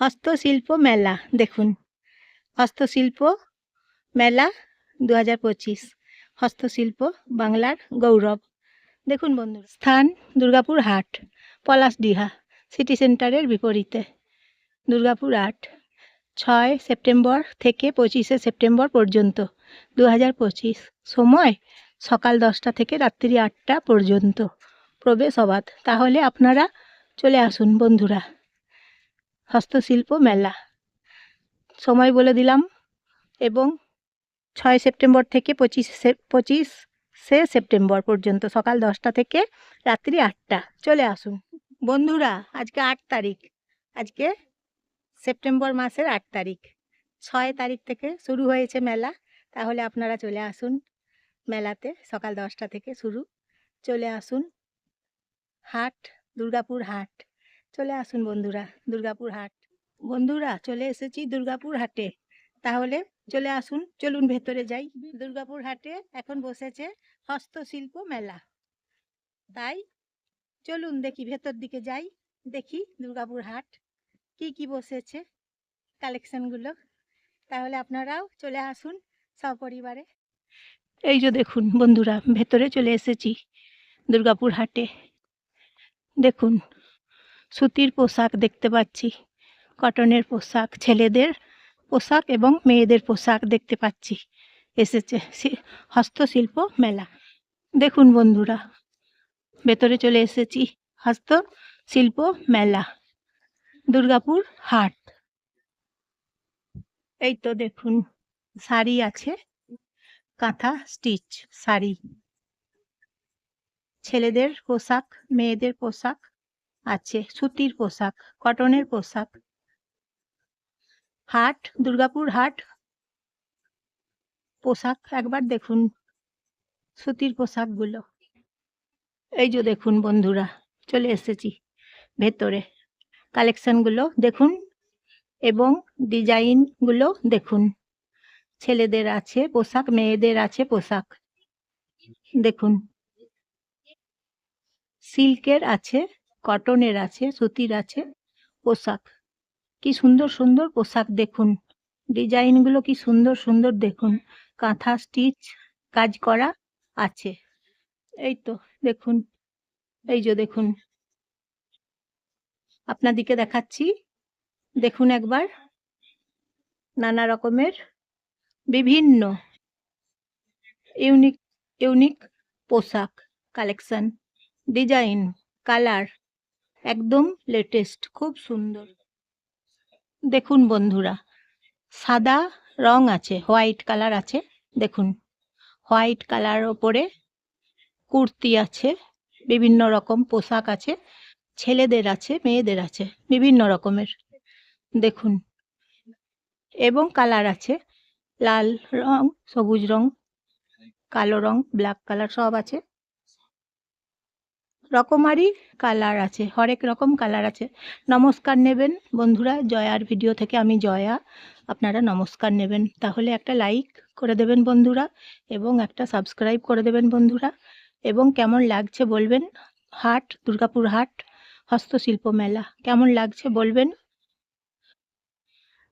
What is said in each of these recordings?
হস্তশিল্প মেলা দেখুন, হস্তশিল্প মেলা 2025 হস্তশিল্প বাংলার গৌরব। দেখুন বন্ধুরা, স্থান দুর্গাপুর হাট, পলাশডিহা সিটি সেন্টারের বিপরীতে। দুর্গাপুর হাট 6 সেপ্টেম্বর থেকে 25 সেপ্টেম্বর পর্যন্ত 2025। সময় সকাল 10টা থেকে রাত্রি 8টা পর্যন্ত। প্রবেশ অবাধ। তাহলে আপনারা চলে আসুন বন্ধুরা, হস্তশিল্প মেলা। সময় বলে দিলাম, এবং 6 সেপ্টেম্বর থেকে 25 সেপ্টেম্বর পর্যন্ত সকাল 10টা থেকে রাত্রি 8টা। চলে আসুন বন্ধুরা। আজকে 8 তারিখ, আজকে সেপ্টেম্বর মাসের 8 তারিখ। 6 তারিখ থেকে শুরু হয়েছে মেলা। তাহলে আপনারা চলে আসুন মেলাতে, সকাল 10টা থেকে শুরু। চলে আসুন হাট, দুর্গাপুর হাট। চলে আসুন বন্ধুরা, দুর্গাপুর হাট। বন্ধুরা চলে এসেছি দুর্গাপুর হাটে। তাহলে চলে আসুন, চলুন ভেতরে যাই। দুর্গাপুর হাটে এখন বসেছে হস্তশিল্প মেলা। তাই চলুন দেখি, ভেতর দিকে যাই, দেখি দুর্গাপুর হাট কি কি বসেছে, কালেকশনগুলো। তাহলে আপনারাও চলে আসুন সপরিবারে। এই যে দেখুন বন্ধুরা, ভেতরে চলে এসেছি দুর্গাপুর হাটে। দেখুন সুতির পোশাক দেখতে পাচ্ছি, কটনের পোশাক, ছেলেদের পোশাক এবং মেয়েদের পোশাক দেখতে পাচ্ছি। এসেছে হস্তশিল্প মেলা। দেখুন বন্ধুরা, ভেতরে চলে এসেছি হস্তশিল্প মেলা, দুর্গাপুর হাট। এই তো দেখুন, শাড়ি আছে, কাঁথা স্টিচ শাড়ি, ছেলেদের পোশাক, মেয়েদের পোশাক আছে, সুতির পোশাক, কটনের পোশাক। হাট, দুর্গাপুর হাট। পোশাক একবার দেখুন, সুতির পোশাকগুলো। এই যে দেখুন বন্ধুরা, চলে এসেছি ভেতরে। কালেকশনগুলো দেখুন এবং ডিজাইনগুলো দেখুন। ছেলেদের আছে পোশাক, মেয়েদের আছে পোশাক। দেখুন সিল্কের আছে, কটনের আছে, সুতির আছে পোশাক। কি সুন্দর সুন্দর পোশাক দেখুন, ডিজাইনগুলো কি সুন্দর সুন্দর দেখুন। কাঁথা স্টিচ কাজ করা আছে। এই তো দেখুন, এই যে দেখুন, আপনাদিকে দেখাচ্ছি, দেখুন একবার। নানা রকমের বিভিন্ন ইউনিক ইউনিক পোশাক কালেকশন, ডিজাইন, কালার একদম লেটেস্ট, খুব সুন্দর। দেখুন বন্ধুরা, সাদা রং আছে, হোয়াইট কালার আছে। দেখুন হোয়াইট কালার ওপরে কুর্তি আছে, বিভিন্ন রকম পোশাক আছে, ছেলেদের আছে, মেয়েদের আছে, বিভিন্ন রকমের। দেখুন, এবং কালার আছে, লাল রং, সবুজ রং, কালো রং, ব্ল্যাক কালার সব আছে। রকমারি কালার আছে, হরেক রকম কালার আছে। নমস্কার নেবেন বন্ধুরা, জয়ার ভিডিও থেকে আমি জয়া। আপনারা নমস্কার নেবেন, তাহলে একটা লাইক করে দেবেন বন্ধুরা, এবং একটা সাবস্ক্রাইব করে দেবেন বন্ধুরা, এবং কেমন লাগছে বলবেন। হাট, দুর্গাপুর হাট হস্তশিল্প মেলা কেমন লাগছে বলবেন,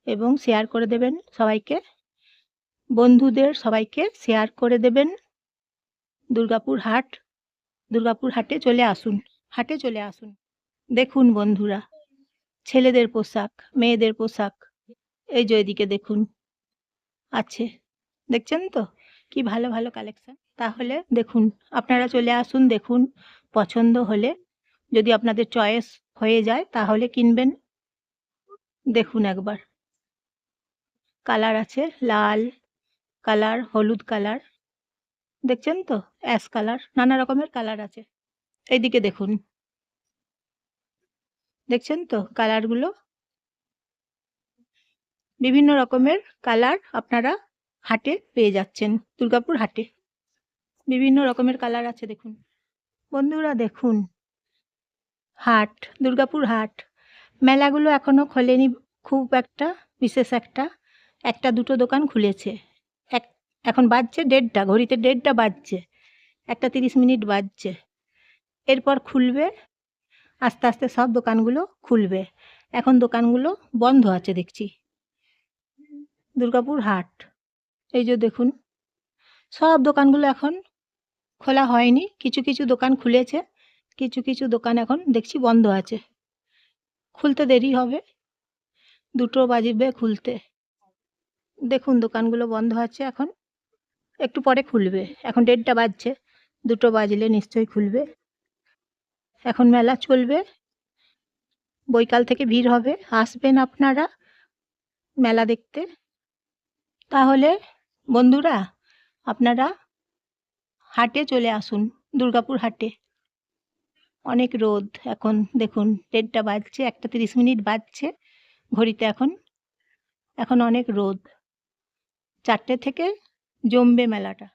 এবং শেয়ার করে দেবেন সবাইকে, বন্ধুদের সবাইকে শেয়ার করে দেবেন। দুর্গাপুর হাট, দুর্গাপুর হাটে চলে আসুন, হাটে চলে আসুন। দেখুন বন্ধুরা, ছেলেদের পোশাক, মেয়েদের পোশাক, এই যে এদিকে দেখুন আছে। দেখছেন তো কি ভালো ভালো কালেকশন। তাহলে দেখুন, আপনারা চলে আসুন, দেখুন, পছন্দ হলে যদি আপনাদের চয়েস হয়ে যায় তাহলে কিনবেন। দেখুন একবার, কালার আছে, লাল কালার, হলুদ কালার, দেখছেন তো, অ্যাশ কালার, নানা রকমের কালার আছে। এইদিকে দেখুন, দেখছেন তো কালারগুলো, বিভিন্ন রকমের কালার আপনারা হাটে পেয়ে যাচ্ছেন, দুর্গাপুর হাটে বিভিন্ন রকমের কালার আছে। দেখুন বন্ধুরা, দেখুন হাট, দুর্গাপুর হাট। মেলাগুলো এখনো খোলেনি খুব একটা, বিশেষ একটা দুটো দোকান খুলেছে। এখন বাজছে 1:30, ঘড়িতে 1:30 বাজছে, 1:30 বাজছে। এরপর খুলবে, আস্তে আস্তে সব দোকানগুলো খুলবে। এখন দোকানগুলো বন্ধ আছে দেখছি। দুর্গাপুর হাট, এই যে দেখুন সব দোকানগুলো এখন খোলা হয়নি, কিছু কিছু দোকান খুলেছে, কিছু কিছু দোকান এখন দেখছি বন্ধ আছে, খুলতে দেরি হবে, 2টো বাজবে খুলতে। দেখুন দোকানগুলো বন্ধ আছে, এখন একটু পরে খুলবে, এখন 1:30 বাজছে, 2টো বাজলে নিশ্চয়ই খুলবে। এখন মেলা চলবে, বৈকাল থেকে ভিড় হবে, আসবেন আপনারা মেলা দেখতে। তাহলে বন্ধুরা আপনারা হাটে চলে আসুন, দুর্গাপুর হাটে। অনেক রোদ এখন, দেখুন 1:30 বাজছে, 1:30 বাজছে ঘড়িতে। এখন অনেক রোদ, 4টে থেকে জমবে মেলাটা।